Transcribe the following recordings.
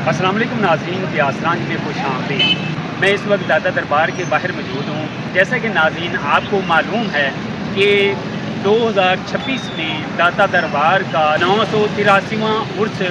अस्सलाम वालेकुम नाज़रीन, व्यासरांज में खुश आमदीद। मैं इस वक्त दाता दरबार के बाहर मौजूद हूँ। जैसा कि नाज़रीन आपको मालूम है कि 2026 में दाता दरबार का 983वां उर्स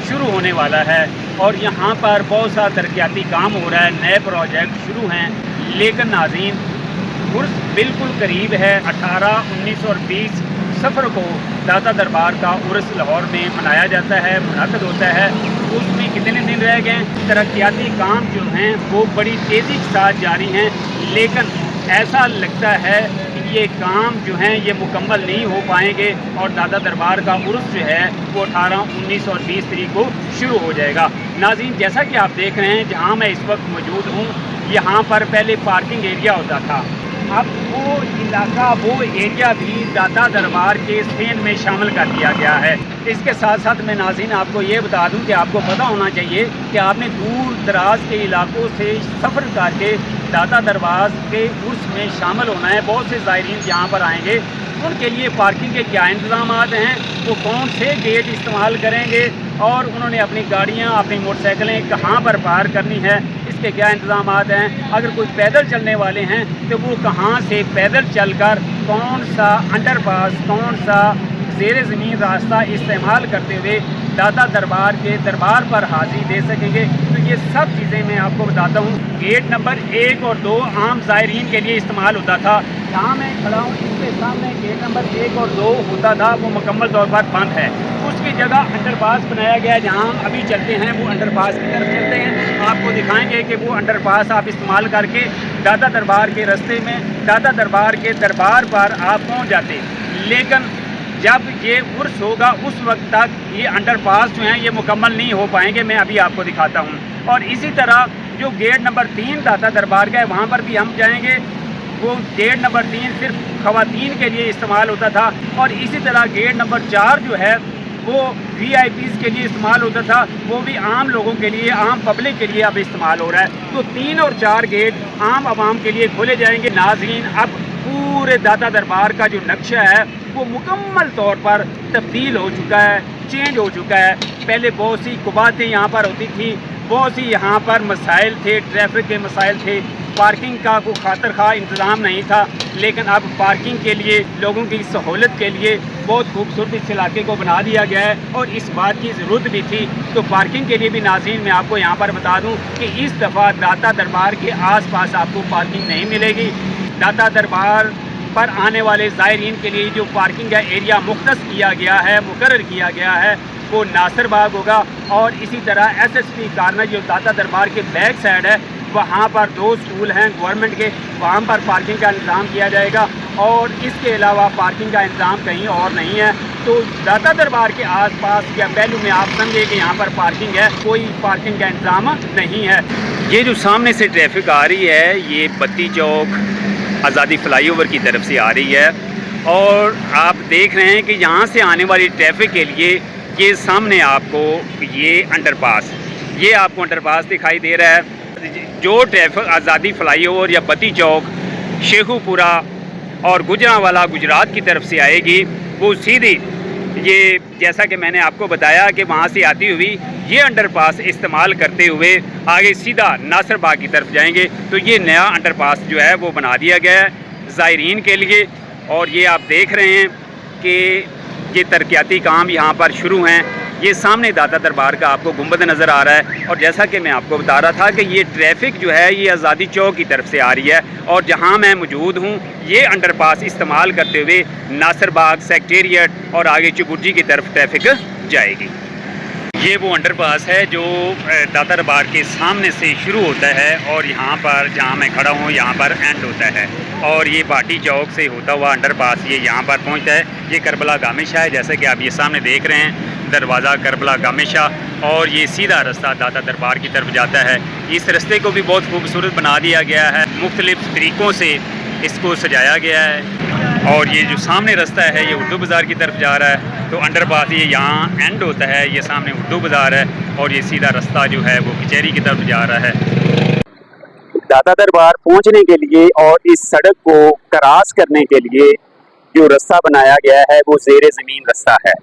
शुरू होने वाला है और यहाँ पर बहुत सा तरक्याती काम हो रहा है, नए प्रोजेक्ट शुरू हैं। लेकिन नाज़रीन उर्स बिल्कुल करीब है। 18, 19 और 20 सफ़र को दाता दरबार का उर्स लाहौर में मनाया जाता है, मुनाक़िद होता है। उसमें कितने दिन रह गए? तरक्याती काम जो हैं वो बड़ी तेज़ी के साथ जारी हैं, लेकिन ऐसा लगता है कि ये काम जो हैं ये मुकम्मल नहीं हो पाएंगे और दाता दरबार का उर्स जो है वो 18, 19 और 20 तारीख को शुरू हो जाएगा। नाज़रीन जैसा कि आप देख रहे हैं, जहाँ मैं इस वक्त मौजूद हूँ, यहाँ पर पहले पार्किंग एरिया होता था। अब वो इलाका, वो एरिया भी दाता दरबार के स्पेन में शामिल कर दिया गया है। इसके साथ साथ मैं नाज़रीन आपको ये बता दूं कि आपको पता होना चाहिए कि आपने दूर दराज के इलाकों से सफ़र करके दाता दरबार के उर्स में शामिल होना है। बहुत से ज़ायरीन यहाँ पर आएंगे, उनके लिए पार्किंग के क्या इंतज़ाम हैं, वो कौन से गेट इस्तेमाल करेंगे और उन्होंने अपनी गाड़ियाँ, अपनी मोटरसाइकिलें कहाँ पर पार्क करनी है, इसके क्या इंतज़ाम हैं। अगर कोई पैदल चलने वाले हैं तो वो कहाँ से पैदल चलकर कौन सा अंडरपास, कौन सा ज़ेरे ज़मीन रास्ता इस्तेमाल करते हुए दाता दरबार के दरबार पर हाज़िरी दे सकेंगे। तो ये सब चीज़ें मैं आपको बताता हूँ। गेट नंबर 1 और 2 आम ज़ायरीन के लिए इस्तेमाल होता था। जहाँ मैं खड़ा हूँ इसके सामने गेट नंबर 1 और 2 होता था, वो मुकम्मल तौर पर बंद है। उसकी जगह अंडरपास बनाया गया है। जहाँ हम अभी चलते हैं वो अंडरपास की तरफ चलते हैं, आपको दिखाएंगे कि वो अंडरपास आप इस्तेमाल करके दाता दरबार के रास्ते में दाता दरबार के दरबार पर आप पहुँच जाते। लेकिन जब ये उर्स होगा उस वक्त तक ये अंडरपास जो हैं ये मुकम्मल नहीं हो पाएंगे। मैं अभी आपको दिखाता हूँ। और इसी तरह जो गेट नंबर 3 दाता दरबार का है, वहाँ पर भी हम जाएंगे। वो गेट नंबर 3 सिर्फ ख़वातीन के लिए इस्तेमाल होता था और इसी तरह गेट नंबर 4 जो है वो VIPs के लिए इस्तेमाल होता था, वो भी आम लोगों के लिए, आम पब्लिक के लिए अब इस्तेमाल हो रहा है। तो 3 और 4 गेट आम आवाम के लिए खोले जाएंगे। नाज़रीन अब पूरे दाता दरबार का जो नक्शा है वो मुकम्मल तौर पर तब्दील हो चुका है, चेंज हो चुका है। पहले बहुत सी कुबातें यहाँ पर होती थी, बहुत सी यहाँ पर मसाइल थे, ट्रैफिक के मसाइल थे, पार्किंग का कोई खातिर खा इंतज़ाम नहीं था। लेकिन अब पार्किंग के लिए, लोगों की सहूलत के लिए बहुत खूबसूरत इस इलाके को बना दिया गया है और इस बात की ज़रूरत भी थी। तो पार्किंग के लिए भी नाज़रीन मैं आपको यहाँ पर बता दूँ कि इस दफ़ा दाता दरबार के आस-पास आपको पार्किंग नहीं मिलेगी। दाता दरबार पर आने वाले ज़ायरीन के लिए जो पार्किंग का एरिया मुख्तस किया गया है, मुकर्रर किया गया है, वो नासिर बाग होगा। और इसी तरह SSP कॉर्नर जो दाता दरबार के बैक साइड है, वहाँ पर 2 स्कूल हैं गवर्नमेंट के, वहाँ पर पार्किंग का इंतज़ाम किया जाएगा और इसके अलावा पार्किंग का इंतज़ाम कहीं और नहीं है। तो दाता दरबार के आसपास या पहलू में आप समझे कि यहाँ पर पार्किंग है, कोई पार्किंग का इंतज़ाम नहीं है। ये जो सामने से ट्रैफिक आ रही है, ये बत्ती चौक आज़ादी फ्लाईओवर की तरफ से आ रही है और आप देख रहे हैं कि यहाँ से आने वाली ट्रैफिक के लिए ये सामने आपको ये अंडरपास, ये आपको अंडरपास दिखाई दे रहा है। जो ट्रैफिक आज़ादी फ्लाईओवर या बत्ती चौक, शेखुपुरा और गुजरांवाला गुजरात की तरफ से आएगी, वो सीधी ये जैसा कि मैंने आपको बताया कि वहाँ से आती हुई ये अंडरपास इस्तेमाल करते हुए आगे सीधा नासिर बाग की तरफ जाएंगे। तो ये नया अंडरपास जो है वो बना दिया गया है ज़ायरीन के लिए और ये आप देख रहे हैं कि ये तरक्याती काम यहाँ पर शुरू हैं। ये सामने दाता दरबार का आपको गुंबद नज़र आ रहा है और जैसा कि मैं आपको बता रहा था कि ये ट्रैफिक जो है ये आज़ादी चौक की तरफ से आ रही है और जहाँ मैं मौजूद हूँ ये अंडरपास इस्तेमाल करते हुए नासिर बाग, सेक्रेटेरिएट और आगे चुबुर्जी की तरफ ट्रैफिक जाएगी। ये वो अंडरपास है जो दाता दरबार के सामने से शुरू होता है और यहाँ पर जहाँ मैं खड़ा हूँ यहाँ पर एंड होता है और ये भाटी चौक से होता हुआ अंडरपास ये यहाँ पर पहुँचता है। ये करबला गामिशा है, जैसे कि आप ये सामने देख रहे हैं दरवाज़ा करबला गामिशा और ये सीधा रास्ता दाता दरबार की तरफ जाता है। इस रास्ते को भी बहुत खूबसूरत बना दिया गया है, मुख्तलिफ़ तरीक़ों से इसको सजाया गया है और ये जो सामने रास्ता है ये उर्दू बाज़ार की तरफ जा रहा है। तो अंडरपास ये यहाँ एंड होता है, ये सामने उर्दू बाज़ार है और ये सीधा रास्ता जो है वो कचहरी की तरफ जा रहा है। दाता दरबार पहुँचने के लिए और इस सड़क को क्रॉस करने के लिए जो रास्ता बनाया गया है वो ज़ेरे ज़मीन रास्ता है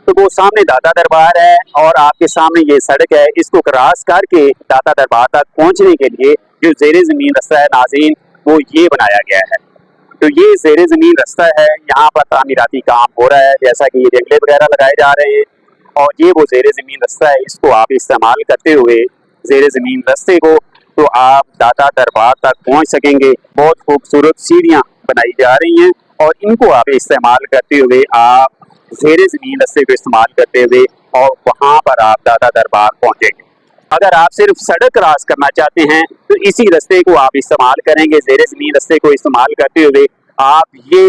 तो वो सामने दाता दरबार है और आपके सामने ये सड़क है। इसको क्रॉस करके दाता दरबार तक पहुंचने के लिए जो ज़ेरे ज़मीन रास्ता है नाज़रीन, वो ये बनाया गया है। तो ये ज़ेरे ज़मीन रास्ता है, यहाँ पर तामीराती काम हो रहा है, जैसा कि ये जंगले वगैरह लगाए जा रहे हैं और ये वो ज़ेरे ज़मीन रास्ता है। इसको आप इस्तेमाल करते हुए ज़ेरे ज़मीन रास्ते को तो आप दाता दरबार तक पहुँच सकेंगे। बहुत खूबसूरत सीढ़ियाँ बनाई जा रही हैं और इनको आप इस्तेमाल करते हुए आप ज़ेरे ज़मीन रास्ते को इस्तेमाल करते हुए और वहाँ पर आप दाता दरबार पहुँचेंगे। अगर आप सिर्फ सड़क क्रॉस करना चाहते हैं तो इसी रास्ते को आप इस्तेमाल करेंगे। ज़ेरे ज़मीन रास्ते को इस्तेमाल करते हुए आप ये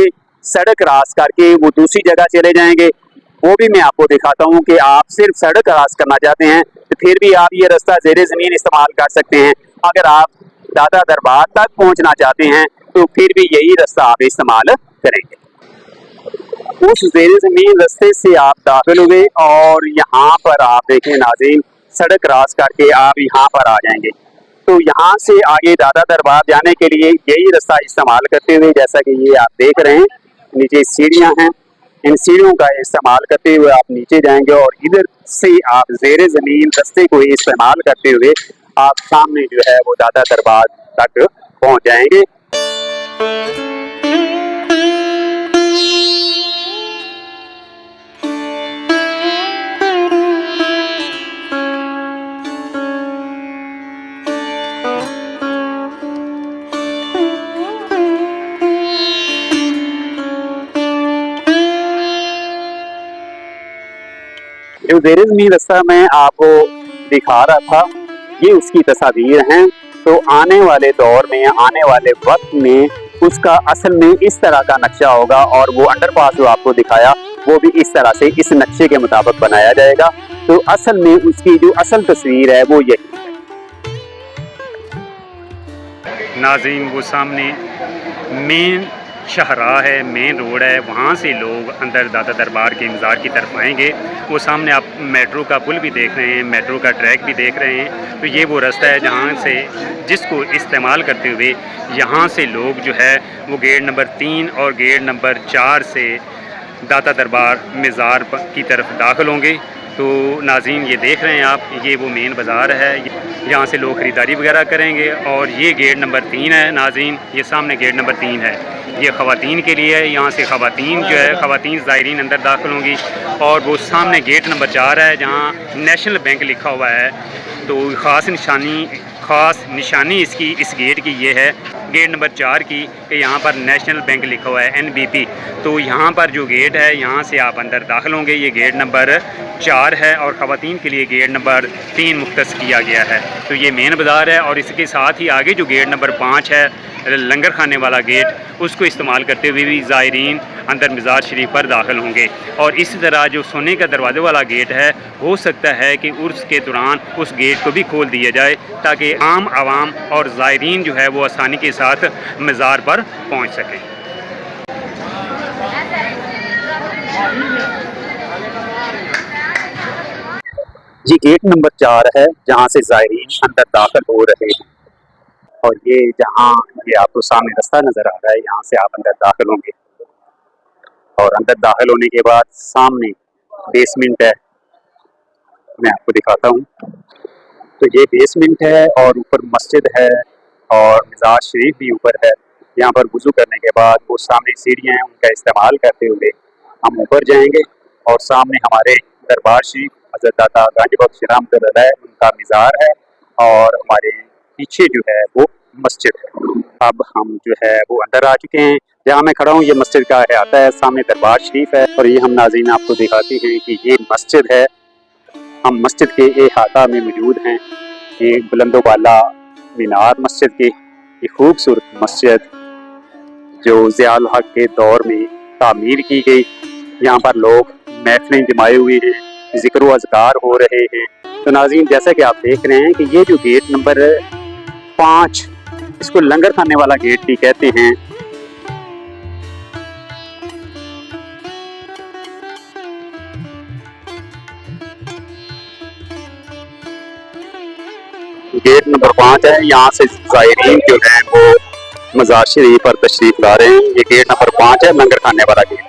सड़क क्रॉस करके वो दूसरी जगह चले जाएंगे। वो भी मैं आपको दिखाता हूँ कि आप सिर्फ सड़क क्रॉस करना चाहते हैं तो फिर भी आप ये रास्ता ज़ेरे ज़मीन इस्तेमाल कर सकते हैं। अगर आप दाता दरबार तक पहुँचना चाहते हैं तो फिर भी यही रास्ता आप इस्तेमाल करेंगे। उस ज़ेरे ज़मीन रास्ते से आप दाखिल हुए और यहाँ पर आप देखें नाज़रीन, सड़क क्रॉस करके आप यहाँ पर आ जाएंगे। तो यहाँ से आगे दाता दरबार जाने के लिए यही रास्ता इस्तेमाल करते हुए, जैसा कि ये आप देख रहे हैं नीचे सीढ़ियाँ हैं, इन सीढ़ियों का इस्तेमाल करते हुए आप नीचे जाएंगे और इधर से आप ज़ेरे ज़मीन रास्ते को इस्तेमाल करते हुए आप सामने जो है वो दाता दरबार तक पहुँच जाएंगे। जो ज़ेरे ज़मीन रास्ता मैं आपको दिखा रहा था ये उसकी तस्वीर हैं। तो आने वाले दौर में, आने वाले वक्त में उसका असल में इस तरह का नक्शा होगा और वो अंडरपास जो आपको दिखाया वो भी इस तरह से इस नक्शे के मुताबिक बनाया जाएगा। तो असल में उसकी जो असल तस्वीर है वो यही है। नाज़रीन वो सामने मेन शाहराह है, मेन रोड है, वहाँ से लोग अंदर दाता दरबार के मज़ार की तरफ आएंगे। वो सामने आप मेट्रो का पुल भी देख रहे हैं, मेट्रो का ट्रैक भी देख रहे हैं। तो ये वो रास्ता है जहाँ से जिसको इस्तेमाल करते हुए यहाँ से लोग जो है वो गेट नंबर 3 और गेट नंबर 4 से दाता दरबार मज़ार की तरफ दाखिल होंगे। तो नाज़रीन ये देख रहे हैं आप, ये वो मेन बाज़ार है, यहाँ से लोग ख़रीदारी वगैरह करेंगे। और ये गेट नंबर 3 है नाज़रीन, ये सामने गेट नंबर 3 है, ये ख़वातीन के लिए है। यहाँ से ख़वातीन जो है, ख़वातीन ज़ायरीन अंदर दाखिल होंगी। और वो सामने गेट नंबर 4 है जहाँ नेशनल बैंक लिखा हुआ है। तो ख़ास निशानी इसकी इस गेट की ये है, गेट नंबर 4 की, कि यहाँ पर नेशनल बैंक लिखा हुआ है NBP। तो यहाँ पर जो गेट है यहाँ से आप अंदर दाखिल होंगे, ये गेट नंबर 4 है और ख़वातीन के लिए गेट नंबर 3 मुख्तस किया गया है। तो ये मेन बाज़ार है और इसके साथ ही आगे जो गेट नंबर 5 है लंगर खाने वाला गेट, उसको इस्तेमाल करते हुए भी ज़ायरीन अंदर मज़ार शरीफ पर दाखिल होंगे। और इसी तरह जो सोने का दरवाज़े वाला गेट है, हो सकता है कि उर्स के दौरान उस गेट को भी खोल दिया जाए ताकि आम आवाम और ज़ायरीन जो है वो आसानी के साथ मज़ार पर पहुँच सकें। ये गेट नंबर 4 है जहाँ से ज़ायरीन अंदर दाखिल हो रहे हैं और ये जहाँ ये आपको सामने रास्ता नज़र आ रहा है, यहाँ से आप अंदर दाखिल होंगे और अंदर दाखिल होने के बाद सामने बेसमेंट है, मैं आपको दिखाता हूँ। तो ये बेसमेंट है और ऊपर मस्जिद है और मज़ार शरीफ भी ऊपर है। यहाँ पर वुज़ू करने के बाद वो सामने सीढ़ियाँ हैं, उनका इस्तेमाल करते हुए हम ऊपर जाएंगे और सामने हमारे दरबार शरीफ हज़रत दाता गाजी बख्श रहमतुल्लाह अलैह उनका मज़ार है और हमारे पीछे जो है वो मस्जिद है। अब हम जो है वो अंदर आ चुके हैं। जहाँ मैं खड़ा हूँ ये मस्जिद का अहाता है, सामने दरबार शरीफ है और ये हम नाज़रीन आपको दिखाते हैं कि ये मस्जिद है। हम मस्जिद के अहाता में मौजूद हैं। ये बुलंदो बाला मीनार मस्जिद की ये खूबसूरत मस्जिद जो ज़ियाउल हक के दौर में तामीर की गई। यहाँ पर लोग महफिलें जमाए हुए हैं, ज़िक्र व अज़कार हो रहे हैं। तो नाज़रीन जैसा कि आप देख रहे हैं कि ये जो गेट नंबर 5, इसको लंगर खाने वाला गेट भी कहते हैं। गेट नंबर 5 है, यहाँ से ज़ायरीन जो है वो मज़ार शरीफ पर तशरीफ ला रहे हैं। ये गेट नंबर 5 है, लंगर खाने वाला गेट।